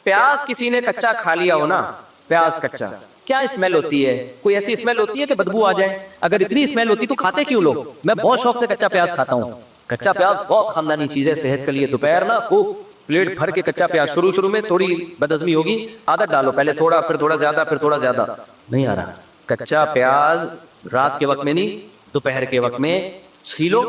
پیاز کسی نے کچا کھا لیا ہو نا, پیاز کچا, کیا اسمیل ہوتی ہے؟ کوئی ایسی اسمیل ہوتی ہے کہ بدبو آ جائے؟ اگر اتنی اسمیل ہوتی تو کھاتے کیوں لوگ؟ میں بہت شوق سے کچا پیاز کھاتا ہوں. کچا پیاز بہت خاندانی چیز ہے صحت کے لیے. دوپہر نا خوب پلیٹ بھر کے کچا پیاز, شروع میں تھوڑی بدہضمی ہوگی, عادت ڈالو, پہلے تھوڑا, پھر تھوڑا زیادہ, پھر تھوڑا زیادہ. نہیں آ رہا. کچا پیاز رات کے وقت میں نہیں, دوپہر کے وقت میں چھیلو,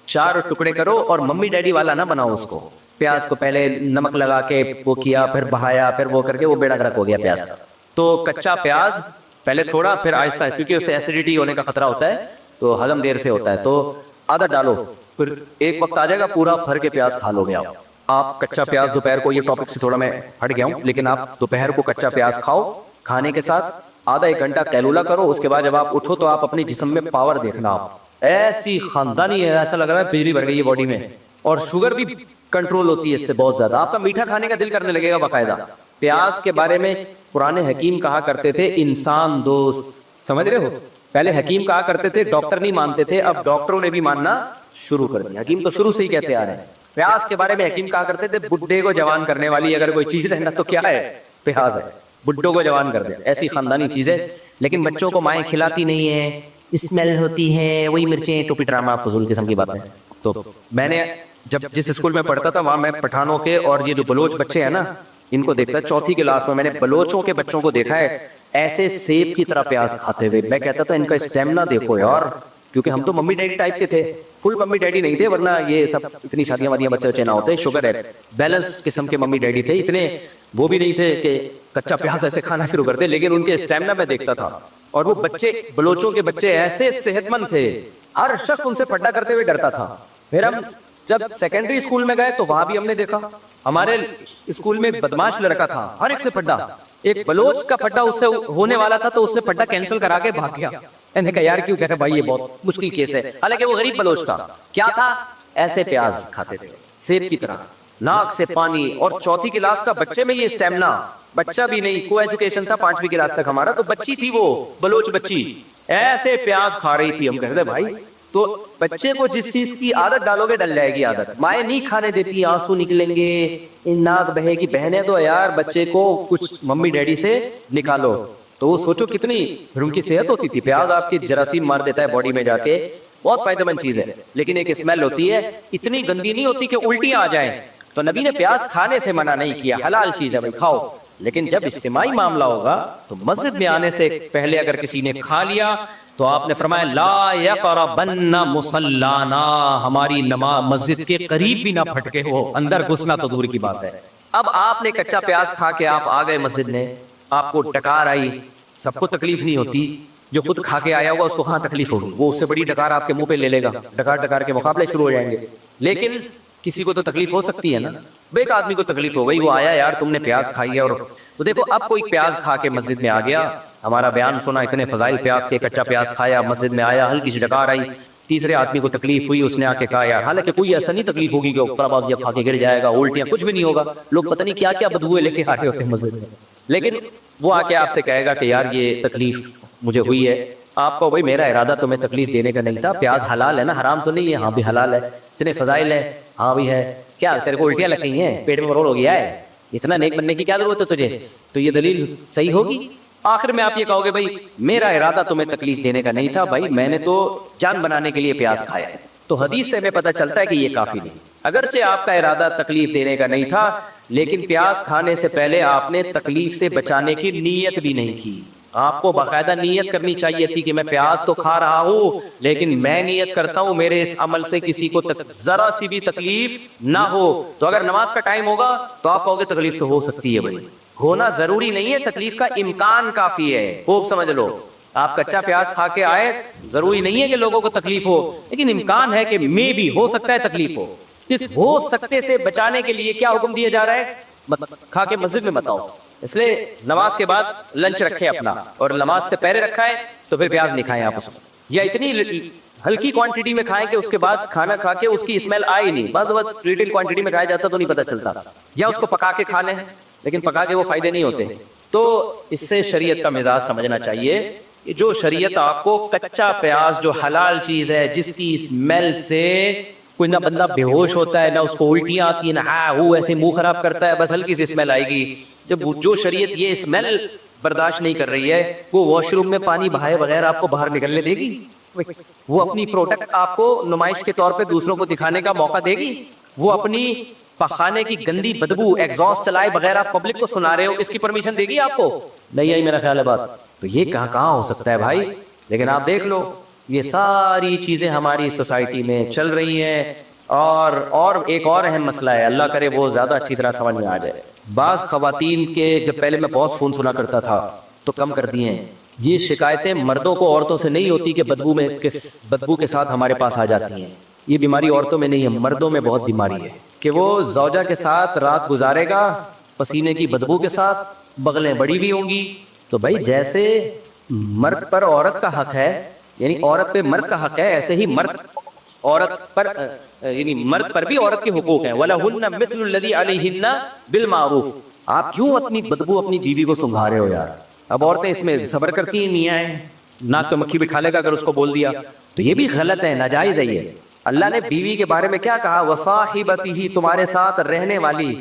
4 ٹکڑے کرو, اور ممی ڈیڈی والا نہ بناؤ اس کو. پیاز کو پہلے نمک لگا کے وہ کیا, پھر بہایا, پھر وہ کر کے وہ بیڑا گرک ہو گیا پیاز کا. تو کچا پیاز پہلے تھوڑا, پھر آہستہ, کیونکہ اسے ایسیڈیٹی ہونے کا خطرہ ہوتا ہے تو ہضم دیر سے ہوتا ہے, تو عادت ڈالو. پھر ایک وقت آ جائے گا پورا بھر کے پیاز کھا لو گے آپ کچا پیاز دوپہر کو. یہ ٹاپک سے تھوڑا میں ہٹ گیا ہوں, لیکن آپ دوپہر کو کچا پیاز کھاؤ. کھانے کے ساتھ آدھا 1 گھنٹہ قیلولہ کرو. اس کے بعد جب آپ اٹھو تو آپ اپنے جسم میں پاور دیکھنا, آپ ایسی خاندانی ہے, ایسا لگ رہا ہے بجلی بھر گئی ہے باڈی میں. اور شوگر بھی کنٹرول ہوتی ہے اس سے بہت زیادہ. آپ کا میٹھا کھانے کا دل کرنے لگے گا باقاعدہ. پیاز کے بارے میں پرانے حکیم کہا کرتے تھے انسان دوست. سمجھ رہے ہو؟ پہلے حکیم کہا کرتے تھے, ڈاکٹر نہیں مانتے تھے, اب ڈاکٹروں نے بھی ماننا شروع کر دیا. حکیم تو شروع سے ہی کہتے آ رہے ہیں. پیاز کے بارے میں حکیم کہا کرتے تھے بڈھے کو جوان کرنے والی اگر کوئی چیز ہے نا تو کیا ہے؟ پیاز ہے. بڈھوں کو جوان کر دے, ایسی خاندانی چیز ہے. لیکن بچوں کو مائیں کھلاتی نہیں ہیں, اسمیل ہوتی ہے, وہی مرچیں, ٹوپی ڈرامہ, فضول قسم کی باتیں. تو میں نے جب جس اسکول میں پڑھتا تھا وہاں میں پٹھانوں کے اور یہ جو بلوچ بچے ہیں نا ان کو دیکھتا, 4تھی کلاس میں نے بلوچوں کے بچوں کو دیکھا ہے ایسے سیب کی طرح پیاز کھاتے ہوئے. میں کہتا تھا ان کا اسٹیمنا دیکھو یار, کیونکہ ہم تو ممی ڈیڈی ٹائپ کے تھے, فل ممی ڈیڈی نہیں تھے, ورنہ یہ سب اتنی شادیاں وادیاں بچے بچے نہ ہوتے. شوگر ہے, بیلنس قسم کے ممی ڈیڈی تھے. اتنے وہ بھی نہیں تھے کہ کچا پیاز ایسے کھانا شروع کر دے, لیکن ان کے اسٹیمنا میں دیکھتا تھا. اور وہ بچے, بلوچوں کے بچے ایسے صحت مند تھے, ہر شخص ان سے پھڈا کرتے ہوئے ڈرتا تھا. پھر ہم جب سیکنڈری اسکول میں گئے تو وہاں بھی ہم نے دیکھا, ہمارے اسکول میں بدماش لڑکا تھا, ہر ایک سے پھڈا. ایک بلوچ کا پھڈا اس سے ہونے والا تھا تو اس نے پھڈا کینسل کرا کے بھاگ گیا. میں نے کہا یار کیوں کہہ رہے بھائی, یہ بہت مشکل کیس ہے. حالانکہ وہ غریب بلوچ تھا. کیا تھا؟ ایسے پیاز کھاتے تھے سیب کی طرح, ناک سے پانی. اور 4تھی کلاس کا بچے میں یہ اسٹیمنا, بچہ بھی نہیں, کو ایجوکیشن تھا 5ویں کلاس تک ہمارا, تو بچی تھی وہ بلوچ بچی, ایسے پیاز کھا رہی تھی. ہم کہتے بھائی تو بچے کو جس چیز کی عادت ڈالو گے ڈل جائے گی عادت. مائیں نہیں کھانے دیتی, آنسو نکلیں گے, ناک بہے گی. بہنے دو یار بچے کو, کچھ ممی ڈیڈی سے نکالو. تو وہ سوچو کتنی پھر ان کی صحت ہوتی تھی. پیاز آپ کی جراثیم مار دیتا ہے باڈی میں جا کے, بہت فائدہ مند چیز ہے. لیکن ایک اسمیل ہوتی ہے, اتنی گندی نہیں ہوتی کہ الٹیاں آ جائیں. تو نبی نے پیاز کھانے سے منع نہیں کیا, حلال چیز ہے بھائی کھاؤ. لیکن جب اجتماعی معاملہ ہوگا تو مسجد میں آنے سے پہلے اگر کسی نے کھا لیا تو آپ نے فرمایا لا یقربن مصلانا, ہماری نماز مسجد کے قریب بھی نہ پھٹکے ہو, اندر گھسنا تو دور کی بات ہے. اب آپ نے کچا پیاز کھا کے آپ آ گئے مسجد میں, آپ کو ڈکار آئی. سب کو تکلیف نہیں ہوتی, جو خود کھا کے آیا ہوگا اس کو کہاں تکلیف ہوگی, وہ اس سے بڑی ڈکار آپ کے منہ پہ لے لے گا, ڈکار کے مقابلے شروع ہو جائیں گے. لیکن کسی کو تو تکلیف ہو سکتی ہے نا, ایک آدمی کو تکلیف ہو گئی, وہ آیا یار تم نے پیاز کھائی ہے. اور تو دیکھو اب کوئی پیاز کھا کے مسجد میں آ گیا, ہمارا بیان سنا, اتنے فضائل پیاز کے, کچا پیاز کھایا, مسجد میں آیا, ہلکی سی ڈکار آئی, تیسرے آدمی کو تکلیف ہوئی, اس نے آ کے کہا یار, حالانکہ کوئی ایسا نہیں تکلیف ہوگی کہ اوپر کھا کے گر جائے گا, الٹیاں, کچھ بھی نہیں ہوگا. لوگ پتہ نہیں کیا کیا بدبوئے لے کے آ رہے ہوتے ہیں مسجد میں. لیکن وہ آ کے آپ سے کہے گا کہ یار یہ تکلیف مجھے ہوئی ہے. آپ کو بھائی میرا ارادہ تمہیں تکلیف دینے کا نہیں تھا, پیاز حلال ہے نا, حرام تو نہیں ہے. ہاں بھی حلال ہے, اتنے فضائل ہے. ہاں بھی ہے. کیا تیرے کو الٹیاں لگ گئی ہیں, پیٹ میں مرور ہو گیا ہے, اتنا نیک بننے کی کیا ضرورت ہے تجھے؟ تو یہ دلیل صحیح ہوگی. آخر میں آپ یہ کہو گے بھائی میرا ارادہ تمہیں تکلیف دینے کا نہیں تھا, بھائی میں نے تو جان بنانے کے لیے پیاز کھایا. تو حدیث سے ہمیں پتہ چلتا ہے کہ یہ کافی نہیں. اگرچہ آپ کا ارادہ تکلیف دینے کا نہیں تھا, لیکن پیاز کھانے سے پہلے آپ نے تکلیف سے بچانے کی نیت بھی نہیں کی. آپ کو باقاعدہ نیت کرنی چاہیے تھی کہ میں پیاز تو کھا رہا ہوں, لیکن میں نیت کرتا ہوں میرے اس عمل سے کسی کو ذرا سی بھی تکلیف نہ ہو. تو اگر نماز کا ٹائم ہوگا تو آپ کہو گے تکلیف تو ہو سکتی ہے. بھائی ہونا ضروری نہیں ہے, تکلیف کا امکان کافی ہے, خوب سمجھ لو. آپ کچا پیاز کھا کے آئے, ضروری نہیں ہے کہ لوگوں کو تکلیف ہو, لیکن امکان ہے کہ میں بھی ہو سکتا ہے تکلیف ہو. اس ہو سکتے سے بچانے کے لیے کیا حکم دیا جا رہا ہے؟ کھا کے مسجد میں مت آؤ. اس لیے نماز کے بعد لنچ رکھے اپنا, اور نماز سے پہلے رکھا ہے تو پھر پیاز نہیں کھائیں آپ اس میں, یا اتنی ہلکی کوانٹٹی میں کھائیں کہ اس کے بعد کھانا کھا کے اس کی اسمیل آئے ہی نہیں. بعض وقت ریٹیل کوانٹٹی میں کھایا جاتا تو نہیں پتہ چلتا, یا اس کو پکا کے کھا لیں, لیکن پکا کے وہ فائدے نہیں ہوتے. تو اس سے شریعت کا مزاج سمجھنا چاہیے کہ جو شریعت آپ کو کچا پیاز جو حلال چیز ہے, جس کی اسمیل سے کوئی نہ بندہ بے ہوش ہوتا ہے، نہ اس کو الٹیاں آتی ہیں، نہ وہ ایسے منہ خراب کرتا ہے، بس ہلکی سی اسمیل آئے گی. جب جو شریعت یہ اسمیل برداشت نہیں کر رہی ہے، وہ واش روم میں پانی بہائے بغیر آپ کو باہر نکلنے دے گی؟ وہ اپنی پروڈکٹ آپ کو نمائش کے طور پہ دوسروں کو دکھانے کا موقع دے گی؟ وہ اپنی پخانے کی گندی بدبو ایگزاسٹ چلائے بغیر آپ پبلک کو سنا رہے ہو، اس کی پرمیشن دے گی آپ کو؟ نہیں آئی میرا خیال ہے بات. تو یہ کہاں ہو سکتا ہے بھائی؟ لیکن آپ دیکھ لو یہ ساری چیزیں ہماری سوسائٹی میں چل رہی ہیں. اور ایک اور اہم مسئلہ ہے، اللہ کرے وہ زیادہ اچھی طرح سمجھ میں آ جائے. بعض خواتین کے، جب پہلے میں بہت فون سنا کرتا تھا تو کم کر دیے ہیں، یہ شکایتیں مردوں کو عورتوں سے نہیں ہوتی کہ بدبو کے ساتھ ہمارے پاس آ جاتی ہیں. یہ بیماری عورتوں میں نہیں ہے، مردوں میں بہت بیماری ہے کہ وہ زوجہ کے ساتھ رات گزارے گا پسینے کی بدبو کے ساتھ، بغلیں بڑی بھی ہوں گی. تو بھائی جیسے مرد پر عورت کا حق ہے، یعنی عورت پہ مرد کا حق ہے، ایسے ہی مرد پر بھی عورت کے حقوق ہیں. وَلَهُنَّ مِثْلُ الَّذِي عَلَيْهِنَّ بِالْمَعْرُوفِ. آپ کیوں اپنی بدبو اپنی بیوی کو سنگھا رہے ہو یار؟ اب عورتیں اس میں صبر کرتی ہیں، میاں ہیں، ناک پہ مکھی بٹھا لے گا اگر اس کو بول دیا تو یہ بھی غلط ہے، ناجائز ہے. یہ اللہ نے بیوی کے بارے میں کیا کہا؟ وَصَاحِبَتِهِ، تمہارے ساتھ رہنے والی.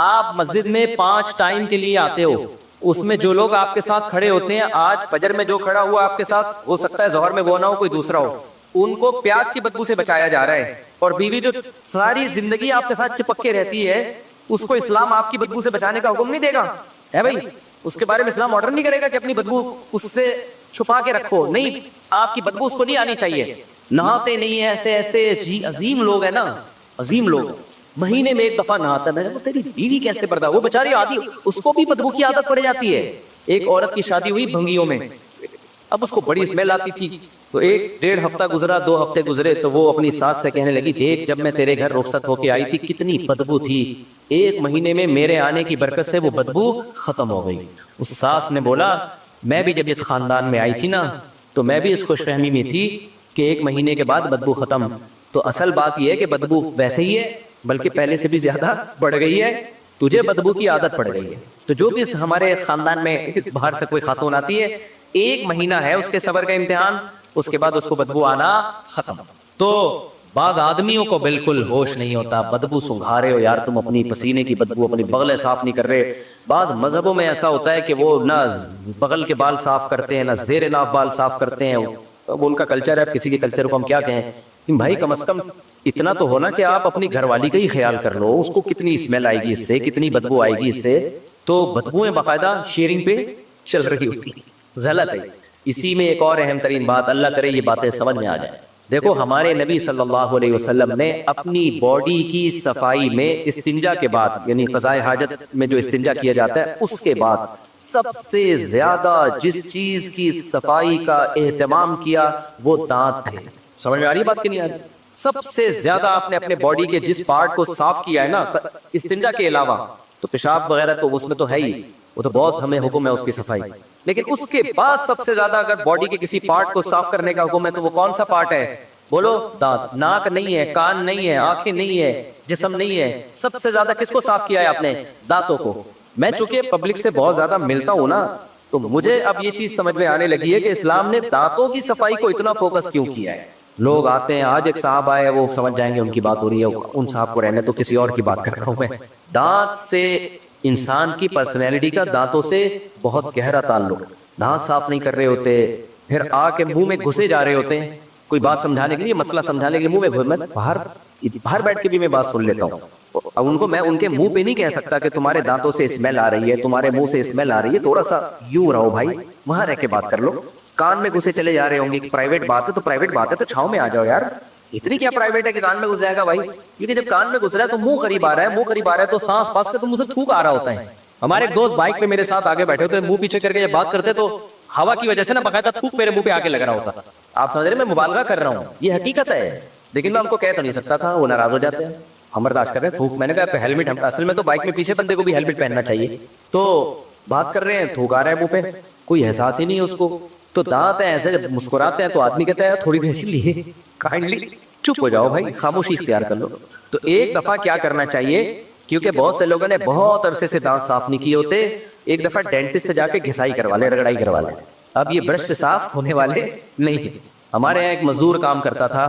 آپ مسجد میں 5 ٹائم کے لیے آتے ہو، اس میں جو لوگ آپ کے ساتھ کھڑے ہوتے ہیں، آج فجر میں جو کھڑا ہوا آپ کے ساتھ، ہو سکتا ہے ظہر میں وہ نہ ہو، کوئی دوسرا ہو، ان کو پیاس کی بدبو سے بچایا جا رہا ہے. اور بیوی جو ساری زندگی آپ کے ساتھ چپک کے رہتی ہے، اس کو اسلام آپ کی بدبو سے بچانے کا حکم نہیں دے گا ہے بھائی؟ اس کے بارے میں اسلام آرڈر نہیں کرے گا کہ اپنی بدبو اس سے چھپا کے رکھو. نہیں، آپ کی بدبو اس کو نہیں آنی چاہیے. نہاتے نہیں ہیں ایسے جی عظیم لوگ ہیں نا، عظیم لوگ، مہینے میں 1 دفعہ نہاتا ہے. میں نے تیری بیوی کیسے پردہ، وہ بیچاری عادی، اس کو بھی بدبو کی عادت پڑ جاتی ہے. ایک عورت کی شادی ہوئی بھنگیوں میں، اب اس کو بڑی اسمیل آتی تھی، تو 1-1.5 ہفتہ گزرا، 2 ہفتے گزرے تو وہ اپنی ساس سے کہنے لگی، دیکھ جب میں تیرے گھر رخصت ہو کے آئی تھی کتنی بدبو تھی، 1 مہینے میں میرے آنے کی برکت سے وہ بدبو ختم ہو گئی. اس ساس نے بولا، میں بھی جب اس خاندان میں آئی تھی نا تو میں بھی اس خوش فہمی میں تھی کہ 1 مہینے کے بعد بدبو ختم. تو اصل بات یہ ہے کہ بدبو ویسے ہی ہے، بلکہ پہلے سے بھی زیادہ بڑھ گئی ہے، تجھے بدبو کی عادت پڑ گئی ہے. تو جو بھی ہمارے خاندان میں باہر سے کوئی خاتون آتی ہے، 1 مہینہ ہے اس کے صبر کا امتحان، اس کے بعد اس کو بدبو آنا ختم. تو بعض آدمیوں کو بالکل ہوش نہیں ہوتا، بدبو سنگھا رہے ہو یار تم، اپنی پسینے کی بدبو، اپنی بغلیں صاف نہیں کر رہے. بعض مذہبوں میں ایسا ہوتا ہے کہ وہ نہ بغل کے بال صاف کرتے ہیں، نہ زیر ناف بال صاف کرتے ہیں. اب ان کا کلچر ہے، کسی کے کلچر کو ہم کیا کہیں. بھائی کم از کم اتنا تو ہونا کہ آپ اپنی گھر والی کا ہی خیال کر لو، اس کو کتنی اسمیل آئے گی اس سے، کتنی بدبو آئے گی اس سے. تو بدبویں باقاعدہ شیئرنگ پہ چل رہی ہوتی ہیں، غلط ہے. اسی میں ایک اور اہم ترین بات، اللہ کرے یہ باتیں سمجھ میں آ جائیں. دیکھو ہمارے نبی صلی اللہ علیہ وسلم نے اپنی باڈی کی صفائی میں استنجا کے بعد، یعنی قضائے حاجت میں جو استنجا کیا جاتا ہے اس کے بعد سب سے زیادہ جس چیز کی صفائی کا اہتمام کیا وہ دانت تھے. سمجھ میں آ رہی بات کہ نہیں آ رہی؟ سب سے زیادہ آپ نے اپنے باڈی کے جس پارٹ کو صاف کیا ہے نا استنجا کے علاوہ، تو پیشاب وغیرہ تو اس میں تو ہے ہی، وہ تو بہت ہمیں حکم ہے اس کی صفائی، لیکن اس کے بعد سب سے زیادہ اگر باڈی کے کسی پارٹ کو صاف کرنے کا حکم ہے تو وہ کون سا پارٹ ہے؟ بولو، دانت. ناک نہیں ہے، کان نہیں ہے، آنکھیں نہیں ہے، جسم نہیں ہے، سب سے زیادہ کس کو صاف کیا ہے آپ نے؟ دانتوں کو. میں چونکہ پبلک سے بہت زیادہ ملتا ہوں نا، تو مجھے اب یہ چیز سمجھ میں آنے لگی ہے کہ اسلام نے دانتوں کی صفائی کو اتنا فوکس کیوں کیا ہے. لوگ آتے ہیں، آج ایک صاحب آئے، وہ سمجھ جائیں گے ان کی بات ہو رہی ہے، ان صاحب کو رہنے تو کسی اور کی بات کر رہا ہوں میں. دانت سے انسان کی پرسنالٹی کا دانتوں سے بہت گہرا تعلق. دانت صاف نہیں کر رہے ہوتے، پھر آ کے منہ میں گھسے جا رہے ہوتے ہیں کوئی بات سمجھانے کے لیے، مسئلہ سمجھانے کے لیے، منہ میں باہر بیٹھ کے بھی میں بات سن لیتا ہوں. اب ان کو میں ان کے منہ پہ نہیں کہہ سکتا کہ تمہارے دانتوں سے اسمیل آ رہی ہے، تمہارے منہ سے اسمیل آ رہی ہے، تھوڑا سا یوں رہو بھائی، وہاں رہ کے بات کر لو. کان میں گھسے چلے جا رہے ہوں گے کہ پرائیویٹ بات ہے تو پرائیویٹ بات ہے تو چھاؤں میں آ جاؤ یار، اتنی کیا پرائیویٹ ہے کہ کان میں گھس جائے گا بھائی. کیونکہ جب کان میں گھس رہا ہے تو منہ قریب آ رہا ہے، منہ قریب آ رہا ہے تو سانس پاس کے تو منہ سے تھوک آ رہا ہوتا ہے. ہمارے ایک دوست بائک پہ میرے ساتھ آگے بیٹھے ہوتے ہیں، منہ پیچھے کر کے جب بات کرتے تو ہوا کی وجہ سے نا باقاعدہ تھوک میرے منہ پہ آگے لگ رہا ہوتا. آپ سمجھ رہے ہیں میں مبالغہ کر رہا ہوں، یہ حقیقت ہے، لیکن میں ان کو کہہ تو نہیں سکتا تھا، وہ ناراض ہو جاتے ہیں. ہم برداشت کر رہے ہیں تھوک. میں نے کہا ہیلمٹ، اصل میں تو بائک میں پیچھے بندے کو بھی ہیلمٹ پہننا چاہیے. تو بات کر رہے ہیں، تھوک آ رہا ہے منہ پہ، کوئی احساس ہی نہیں ہے اس کو. تو دانت ہیں ایسے، جب مسکراتے ہیں تو آدمی کہتا ہے تھوڑی دیر کے لیے کائنڈلی چپ ہو جاؤ بھائی، خاموشی اختیار کر لو. تو ایک دفعہ کیا کرنا چاہیے، کیونکہ بہت سے لوگوں نے بہت عرصے سے دانت صاف نہیں کیے ہوتے، ایک دفعہ ڈینٹسٹ سے جا کے گھسائی کروا لے، رگڑائی کروا لے. اب یہ برش سے صاف ہونے والے نہیں ہیں. ہمارے یہاں ایک مزدور کام کرتا تھا،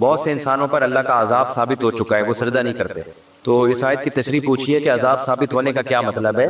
بہت سے انسانوں پر اللہ کا عذاب ثابت ہو چکا ہے، وہ سجدہ نہیں کرتے. تو اس آیت کی تشریح پوچھیے کہ عذاب ثابت ہونے کا کیا مطلب ہے.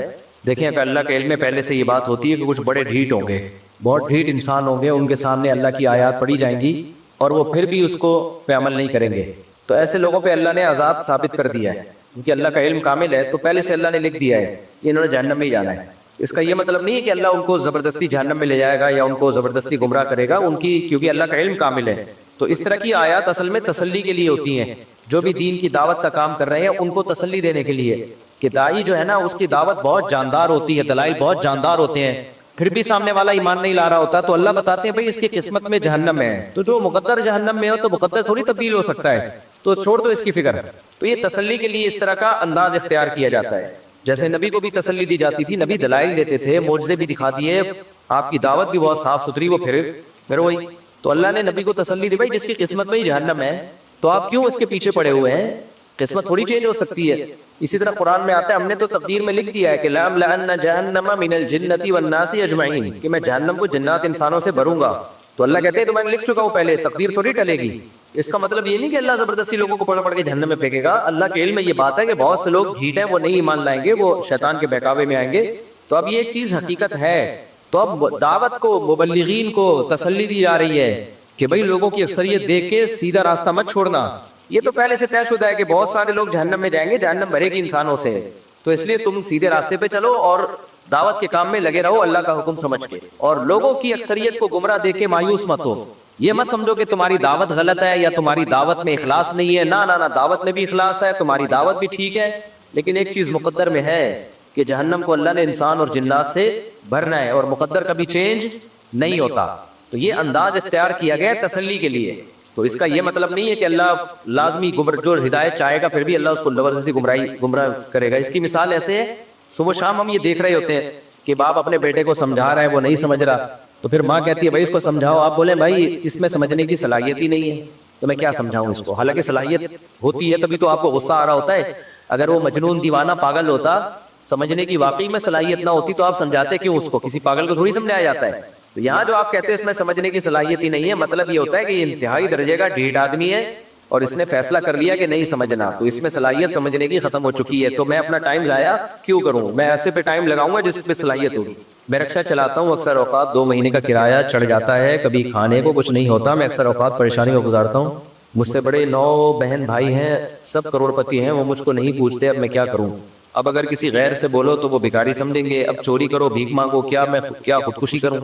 دیکھیں اگر اللہ کے علم میں پہلے سے یہ بات ہوتی ہے کہ کچھ بڑے ڈھیٹ ہوں گے، بہت ڈھیٹ انسان ہوں گے، ان کے سامنے اللہ کی آیات پڑھی جائیں گی اور وہ پھر بھی اس کو پہ عمل نہیں کریں گے، تو ایسے لوگوں پہ اللہ نے عذاب ثابت کر دیا ہے. کیونکہ اللہ کا علم کامل ہے تو پہلے سے اللہ نے لکھ دیا ہے کہ انہوں نے جہنم میں ہی جانا ہے. اس کا یہ مطلب نہیں ہے کہ اللہ ان کو زبردستی جہنم میں لے جائے گا یا ان کو زبردستی گمراہ کرے گا، ان کی کیونکہ اللہ کا علم کامل ہے. تو اس طرح کی آیات اصل میں تسلی کے لیے ہوتی ہیں. جو بھی دین کی دعوت کا کام کر رہے ہیں ان کو تسلی دینے کے لیے کہ داعی جو ہے نا اس کی دعوت بہت جاندار ہوتی ہے، دلائل بہت جاندار ہوتے ہیں، پھر بھی سامنے والا ایمان نہیں لا رہا ہوتا تو اللہ بتاتے ہیں بھائی اس کی قسمت میں جہنم ہے، تو جو مقدر جہنم میں ہو تو مقدر تھوڑی تبدیل ہو سکتا ہے، تو چھوڑ دو اس کی فکر. تو یہ تسلی کے لیے اس طرح کا انداز اختیار کیا جاتا ہے. جیسے نبی کو بھی تسلی دی جاتی تھی، نبی دلائل دیتے تھے، معجزے بھی دکھا دیے، آپ کی دعوت بھی بہت صاف ستھری، وہ پھر وہی. تو اللہ نے نبی کو تسلی دی بھائی جس کی قسمت میں ہی جہنم ہے تو آپ کیوں اس کے پیچھے پڑے ہوئے ہیں، قسمت تھوڑی چینج ہو سکتی ہے. اسی طرح قرآن میں آتا ہے ہم نے تو تقدیر میں لکھ دیا ہے کہ لَأَمْلَأَنَّ جَهَنَّمَ مِنَ الْجِنَّةِ وَالنَّاسِ أَجْمَعِينَ، کہ میں جہنم کو جنات انسانوں سے بھروں گا. تو اللہ کہتے ہیں تو میں نے لکھ چکا ہوں پہلے، تقدیر تھوڑی ٹلے گی. اس کا مطلب یہ نہیں کہ اللہ زبردستی لوگوں کو پکڑ کے جہنم میں پھینکے گا. اللہ کے علم میں یہ بات ہے کہ بہت سے لوگ ڈھیٹ ہیں، وہ نہیں ایمان لائیں گے، وہ شیطان کے بہکاوے میں آئیں گے. تو اب یہ چیز حقیقت ہے. تو اب دعوت کو، مبلغین کو تسلی دی جا رہی ہے کہ بھائی لوگوں کی اکثریت دیکھ کے سیدھا راستہ مت چھوڑنا. یہ تو پہلے سے طے شدہ ہے کہ بہت سارے لوگ جہنم میں جائیں گے، جہنم بھرے گی انسانوں سے، تو اس لیے تم سیدھے راستے پہ چلو اور دعوت کے کام میں لگے رہو اللہ کا حکم سمجھ کے، اور لوگوں کی اکثریت کو گمراہ دیکھ کے مایوس مت ہو. یہ مت سمجھو کہ تمہاری دعوت غلط ہے یا تمہاری دعوت میں اخلاص نہیں ہے. نہ دعوت میں بھی اخلاص ہے، تمہاری دعوت بھی ٹھیک ہے، لیکن ایک چیز مقدر میں ہے کہ جہنم کو اللہ نے انسان اور جنات سے بھرنا ہے اور مقدر کبھی چینج نہیں ہوتا. تو یہ انداز اختیار کیا گیا تسلی کے لیے. تو اس کا یہ مطلب نہیں ہے کہ اللہ لازمی جو ہدایت چاہے گا پھر بھی اللہ اس کو زبردستی گمراہ کرے گا. اس کی مثال ایسے ہے، صبح شام ہم یہ دیکھ رہے ہوتے ہیں کہ باپ اپنے بیٹے کو سمجھا رہا ہے، وہ نہیں سمجھ رہا، تو پھر ماں کہتی ہے بھائی اس کو سمجھاؤ. آپ بولیں بھائی اس میں سمجھنے کی صلاحیت ہی نہیں ہے تو میں کیا سمجھاؤں اس کو، حالانکہ صلاحیت ہوتی ہے تبھی تو آپ کو غصہ آ رہا ہوتا ہے. اگر وہ مجنون دیوانہ پاگل ہوتا، سمجھنے کی واقعی میں صلاحیت نہ ہوتی تو آپ سمجھاتے کیوں اس کو؟ کسی پاگل کو تھوڑی سمجھایا جاتا ہے. تو یہاں جو آپ کہتے ہیں اس میں سمجھنے کی صلاحیت ہی نہیں ہے، مطلب یہ ہوتا ہے کہ یہ انتہائی درجے کا ڈھیٹ آدمی ہے اور اس نے فیصلہ کر لیا کہ نہیں سمجھنا، تو اس میں صلاحیت سمجھنے کی ختم ہو چکی ہے. تو میں اپنا ٹائم ضائع کیوں کروں، میں ایسے پہ ٹائم لگاؤں گا جس پہ صلاحیت ہوگی. میں رکشہ چلاتا ہوں، اکثر اوقات 2 مہینے کا کرایہ چڑھ جاتا ہے، کبھی کھانے کو کچھ نہیں ہوتا، میں اکثر اوقات پریشانی کو گزارتا ہوں. مجھ سے بڑے 9 بہن بھائی ہیں، سب کروڑ پتی ہیں، وہ مجھ کو نہیں پوچھتے، اب میں کیا کروں؟ اب اگر کسی غیر سے بولو تو وہ بھکاری سمجھیں گے، اب چوری کرو، بھیک مانگو، میں کیا خودکشی کروں؟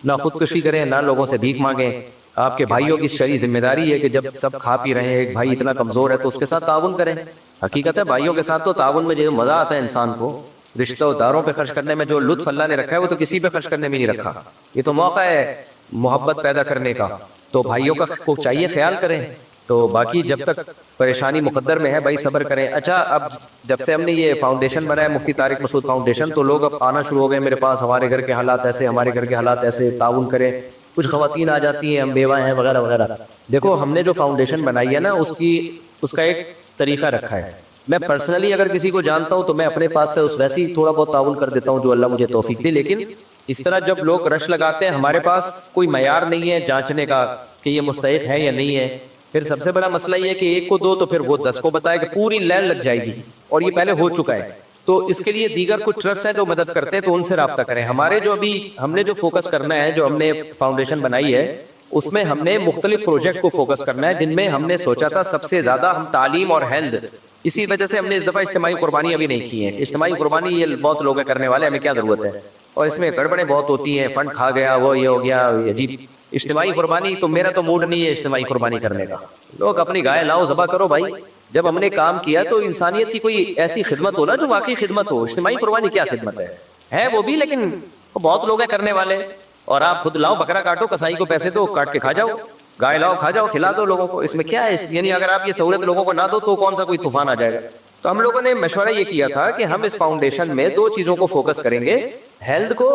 نہ خودکشی کریں نہ لوگوں سے بھیک مانگیں. آپ کے بھائیوں کی شرعی ذمہ داری ہے کہ جب سب کھا پی رہے ہیں، ایک بھائی اتنا کمزور ہے تو اس کے ساتھ تعاون کریں. حقیقت ہے بھائیوں کے ساتھ تو تعاون میں جو مزہ آتا ہے انسان کو، رشتہ داروں پہ خرچ کرنے میں جو لطف اللہ نے رکھا ہے وہ تو کسی پہ خرچ کرنے میں نہیں رکھا. یہ تو موقع ہے محبت پیدا کرنے کا، تو بھائیوں کا کو چاہیے خیال کریں. تو باقی جب تک پریشانی مقدر میں ہے بھائی صبر کریں. اچھا اب جب سے ہم نے یہ فاؤنڈیشن بنایا مفتی طارق مسعود فاؤنڈیشن، تو لوگ اب آنا شروع ہو گئے میرے پاس، ہمارے گھر کے حالات ایسے، ہمارے گھر کے حالات ایسے، تعاون کریں. کچھ خواتین آ جاتی ہیں، ہم بیوہ ہیں وغیرہ وغیرہ. دیکھو ہم نے جو فاؤنڈیشن بنائی ہے نا اس کا ایک طریقہ رکھا ہے. میں پرسنلی اگر کسی کو جانتا ہوں تو میں اپنے پاس سے اس ویسے ہی تھوڑا بہت تعاون کر دیتا ہوں جو اللہ مجھے توفیق دے. لیکن اس طرح جب لوگ رش لگاتے ہیں، ہمارے پاس کوئی معیار نہیں ہے جانچنے کا کہ یہ مستحق ہے یا نہیں ہے. پھر سب سے بڑا مسئلہ یہ ہے کہ ایک کو دو تو پھر وہ 10 کو بتائے کہ پوری لائن لگ جائے گی، اور یہ پہلے ہو چکا ہے. تو اس کے لیے دیگر کچھ ٹرسٹ ہیں جو مدد کرتے ہیں، تو ان سے رابطہ کریں. ہمارے جو ابھی ہم نے جو فوکس کرنا ہے، جو ہم نے فاؤنڈیشن بنائی ہے، اس میں ہم نے مختلف پروجیکٹ کو فوکس کرنا ہے، جن میں ہم نے سوچا تھا سب سے زیادہ ہم تعلیم اور ہیلتھ. اسی وجہ سے ہم نے اس دفعہ اجتماعی قربانی ابھی نہیں کی ہے. اجتماعی قربانی یہ بہت لوگ کرنے والے، ہمیں کیا ضرورت ہے، اور اس میں گڑبڑیں بہت ہوتی ہیں، فنڈ کھا گیا، وہ یہ ہو گیا، عجیب. اجتماعی قربانی تو میرا تو موڈ نہیں ہے اجتماعی قربانی کرنے کا. لوگ اپنی گائے لاؤ ذبح کرو بھائی. جب ہم نے کام کیا تو انسانیت کی کوئی ایسی خدمت ہو نا جو واقعی خدمت ہو. اجتماعی قربانی کیا خدمت ہے وہ بھی، لیکن بہت لوگ ہیں کرنے والے. اور آپ خود لاؤ، بکرا کاٹو، کسائی کو پیسے دو، کاٹ کے کھا جاؤ. گائے لاؤ، کھا جاؤ، کھلا دو لوگوں کو. اس میں کیا ہے؟ یعنی اگر آپ یہ سہولت لوگوں کو نہ دو تو کون سا کوئی طوفان آ جائے گا. تو ہم لوگوں نے مشورہ یہ کیا تھا کہ ہم اس فاؤنڈیشن میں 2 چیزوں کو فوکس کریں گے. ہیلتھ کو،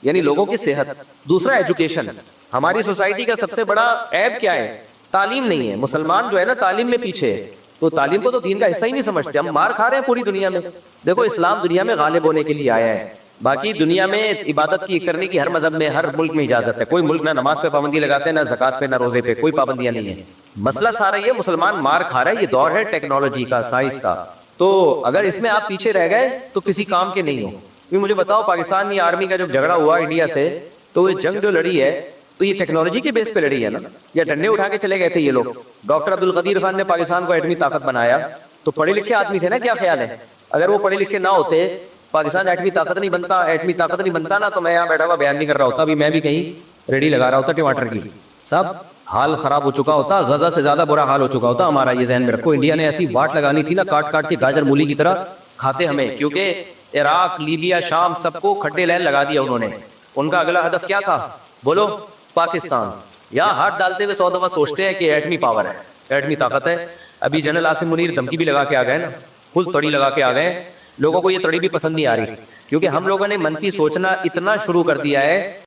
یعنی لوگوں کی صحت. دوسرا ایجوکیشن. ہماری سوسائٹی کا سب سے بڑا عیب کیا ہے؟ تعلیم نہیں ہے. مسلمان جو ہے نا تعلیم میں پیچھے ہے، تو تعلیم کو تو دین کا حصہ ہی نہیں سمجھتے. ہم مار کھا رہے ہیں پوری دنیا میں. دیکھو اسلام دنیا میں غالب ہونے کے لیے آیا ہے. باقی دنیا میں عبادت کی کرنے کی ہر مذہب میں، ہر ملک میں اجازت ہے. کوئی ملک نہ نماز پہ پابندی لگاتے ہیں، نہ زکوٰۃ پہ، نہ روزے پہ، کوئی پابندیاں نہیں ہیں. مسئلہ سارا یہ مسلمان مار کھا رہا ہے. یہ دور ہے ٹیکنالوجی کا, سائنس کا. تو اگر اس میں آپ پیچھے رہ گئے تو کسی کام کے نہیں ہو. مجھے بتاؤ, پاکستان کی آرمی کا جب جھگڑا ہوا انڈیا سے, تو یہ جنگ جو لڑی ہے تو یہ ٹیکنالوجی کے بیس پہ لڑی ہے نا, یا ڈنڈے اٹھا کے چلے گئے تھے یہ لوگ؟ ڈاکٹر عبدالقدیر خان نے پاکستان کو ایٹمی طاقت بنایا تو پڑھے لکھے آدمی تھے نا, کیا خیال ہے؟ اگر وہ پڑھے لکھے نہ ہوتے, پاکستان ایٹمی طاقت نہیں بنتا, ایٹمی طاقت نہیں بنتا نا, تو میں یہاں بیٹھا ہوا بیان نہیں کر رہا ہوتا, ابھی میں بھی کہیں ریڈی لگا رہا ہوتا ٹماٹر کی. سب حال خراب ہو چکا ہوتا, غزہ سے زیادہ برا حال ہو چکا ہوتا ہمارا. یہ ذہن میں رکھو, انڈیا نے ایسی واٹ لگانی تھی نا, کاٹ کاٹ کے گاجر مولی کی طرح کھاتے ہمیں, کیونکہ عراق, لیبیا, شام سب کو کھڈے لین لگا دیا انہوں نے. ان کا اگلا ہدف کیا تھا بولو؟ پاکستان. یہاں ہاتھ ڈالتے ہوئے 100 دفعہ سوچتے ہیں کہ ایٹمی پاور ہے, ایٹمی طاقت ہے. ابھی جنرل عاصم منیر دھمکی بھی لگا کے آ گئے نا, فل تڑی لگا کے آ گئے. لوگوں کو یہ تڑی بھی پسند نہیں آ رہی, کیونکہ ہم لوگوں نے منفی سوچنا اتنا شروع کر دیا ہے